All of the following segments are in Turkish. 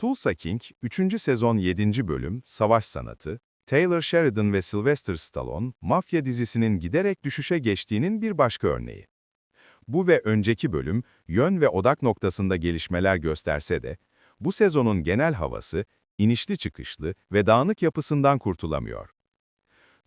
Tulsa King, 3. sezon 7. bölüm, Savaş Sanatı, Taylor Sheridan ve Sylvester Stallone, mafya dizisinin giderek düşüşe geçtiğinin bir başka örneği. Bu ve önceki bölüm, yön ve odak noktasında gelişmeler gösterse de, bu sezonun genel havası, inişli çıkışlı ve dağınık yapısından kurtulamıyor.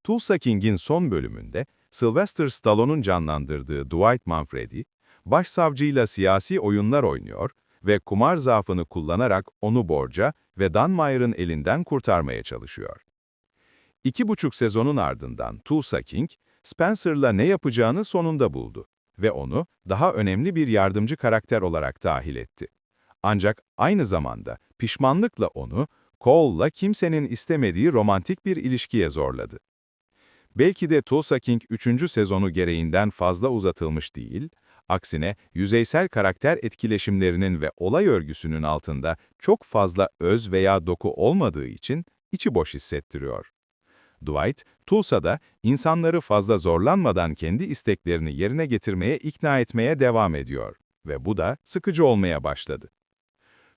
Tulsa King'in son bölümünde, Sylvester Stallone'un canlandırdığı Dwight Manfredi, başsavcıyla siyasi oyunlar oynuyor ve kumar zaafını kullanarak onu borca ve Dunmire'ın elinden kurtarmaya çalışıyor. 2,5 sezonun ardından Tulsa King, Spencer'la ne yapacağını sonunda buldu ve onu daha önemli bir yardımcı karakter olarak dahil etti. Ancak aynı zamanda pişmanlıkla onu, Cole'la kimsenin istemediği romantik bir ilişkiye zorladı. Belki de Tulsa King 3. sezonu gereğinden fazla uzatılmış değil, aksine yüzeysel karakter etkileşimlerinin ve olay örgüsünün altında çok fazla öz veya doku olmadığı için içi boş hissettiriyor. Dwight, Tulsa'da insanları fazla zorlanmadan kendi isteklerini yerine getirmeye ikna etmeye devam ediyor ve bu da sıkıcı olmaya başladı.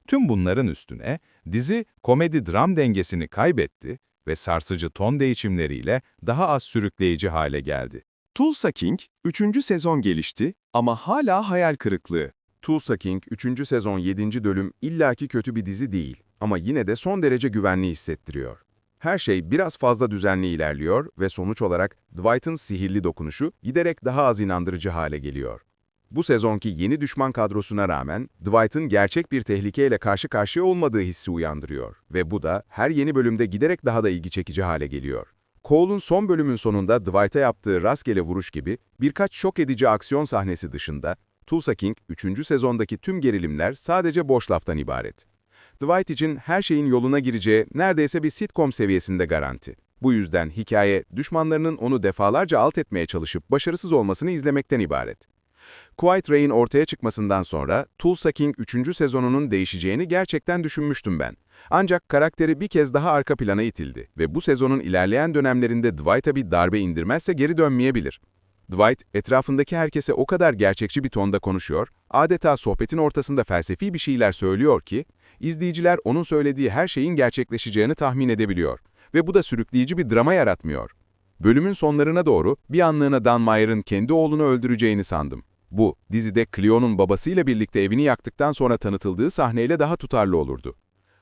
Tüm bunların üstüne dizi komedi-dram dengesini kaybetti ve sarsıcı ton değişimleriyle daha az sürükleyici hale geldi. Tulsa King, 3. sezon gelişti ama hala hayal kırıklığı. Tulsa King 3. sezon 7. bölüm illaki kötü bir dizi değil ama yine de son derece güvenli hissettiriyor. Her şey biraz fazla düzenli ilerliyor ve sonuç olarak Dwight'ın sihirli dokunuşu giderek daha az inandırıcı hale geliyor. Bu sezonki yeni düşman kadrosuna rağmen Dwight'ın gerçek bir tehlikeyle karşı karşıya olmadığı hissi uyandırıyor ve bu da her yeni bölümde giderek daha da ilgi çekici hale geliyor. Cole'un son bölümün sonunda Dwight'a yaptığı rastgele vuruş gibi birkaç şok edici aksiyon sahnesi dışında, Tulsa King 3. sezondaki tüm gerilimler sadece boş laftan ibaret. Dwight için her şeyin yoluna gireceği neredeyse bir sitcom seviyesinde garanti. Bu yüzden hikaye, düşmanlarının onu defalarca alt etmeye çalışıp başarısız olmasını izlemekten ibaret. Quiet Ray'in ortaya çıkmasından sonra Tulsa King 3. sezonunun değişeceğini gerçekten düşünmüştüm ben. Ancak karakteri bir kez daha arka plana itildi ve bu sezonun ilerleyen dönemlerinde Dwight'a bir darbe indirmezse geri dönmeyebilir. Dwight, etrafındaki herkese o kadar gerçekçi bir tonda konuşuyor, adeta sohbetin ortasında felsefi bir şeyler söylüyor ki, izleyiciler onun söylediği her şeyin gerçekleşeceğini tahmin edebiliyor ve bu da sürükleyici bir drama yaratmıyor. Bölümün sonlarına doğru bir anlığına Dunmire'ın kendi oğlunu öldüreceğini sandım. Bu, dizide Cleo'nun babasıyla birlikte evini yaktıktan sonra tanıtıldığı sahneyle daha tutarlı olurdu.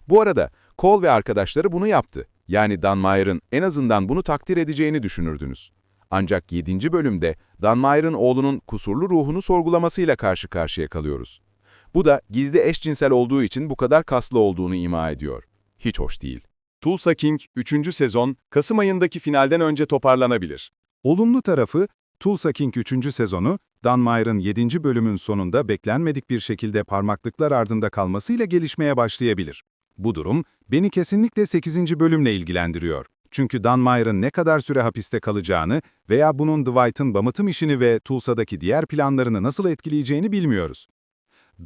Bu arada Cole ve arkadaşları bunu yaptı. Yani Dunmire'ın en azından bunu takdir edeceğini düşünürdünüz. Ancak 7. bölümde Dunmire'ın oğlunun kusurlu ruhunu sorgulamasıyla karşı karşıya kalıyoruz. Bu da gizli eşcinsel olduğu için bu kadar kaslı olduğunu ima ediyor. Hiç hoş değil. Tulsa King 3. sezon, Kasım ayındaki finalden önce toparlanabilir. Olumlu tarafı, Tulsa King 3. sezonu, Dunmire'ın 7. bölümün sonunda beklenmedik bir şekilde parmaklıklar ardında kalmasıyla gelişmeye başlayabilir. Bu durum, beni kesinlikle 8. bölümle ilgilendiriyor. Çünkü Dunmire'ın ne kadar süre hapiste kalacağını veya bunun Dwight'ın damıtım işini ve Tulsa'daki diğer planlarını nasıl etkileyeceğini bilmiyoruz.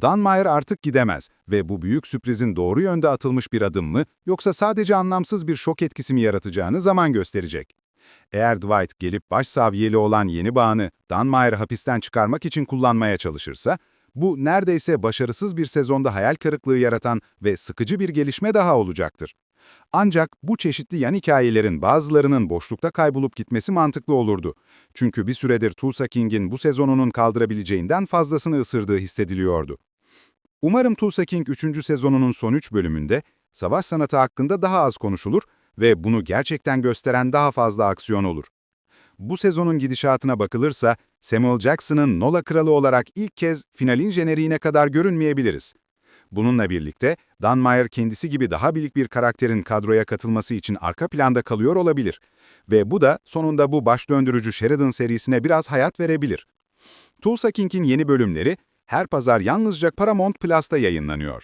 Dunmire artık gidemez ve bu büyük sürprizin doğru yönde atılmış bir adım mı, yoksa sadece anlamsız bir şok etkisi mi yaratacağını zaman gösterecek. Eğer Dwight gelip başsavcıyla olan yeni bağını Dunmire'ı hapisten çıkarmak için kullanmaya çalışırsa, bu neredeyse başarısız bir sezonda hayal kırıklığı yaratan ve sıkıcı bir gelişme daha olacaktır. Ancak bu çeşitli yan hikayelerin bazılarının boşlukta kaybolup gitmesi mantıklı olurdu. Çünkü bir süredir Tulsa King'in bu sezonunun kaldırabileceğinden fazlasını ısırdığı hissediliyordu. Umarım Tulsa King 3. sezonunun son 3 bölümünde savaş sanatı hakkında daha az konuşulur ve bunu gerçekten gösteren daha fazla aksiyon olur. Bu sezonun gidişatına bakılırsa, Samuel Jackson'ın Nola Kralı olarak ilk kez finalin jeneriğine kadar görünmeyebiliriz. Bununla birlikte, Dunmire kendisi gibi daha bilik bir karakterin kadroya katılması için arka planda kalıyor olabilir. Ve bu da sonunda bu baş döndürücü Sheridan serisine biraz hayat verebilir. Tulsa King'in yeni bölümleri, her pazar yalnızca Paramount Plus'ta yayınlanıyor.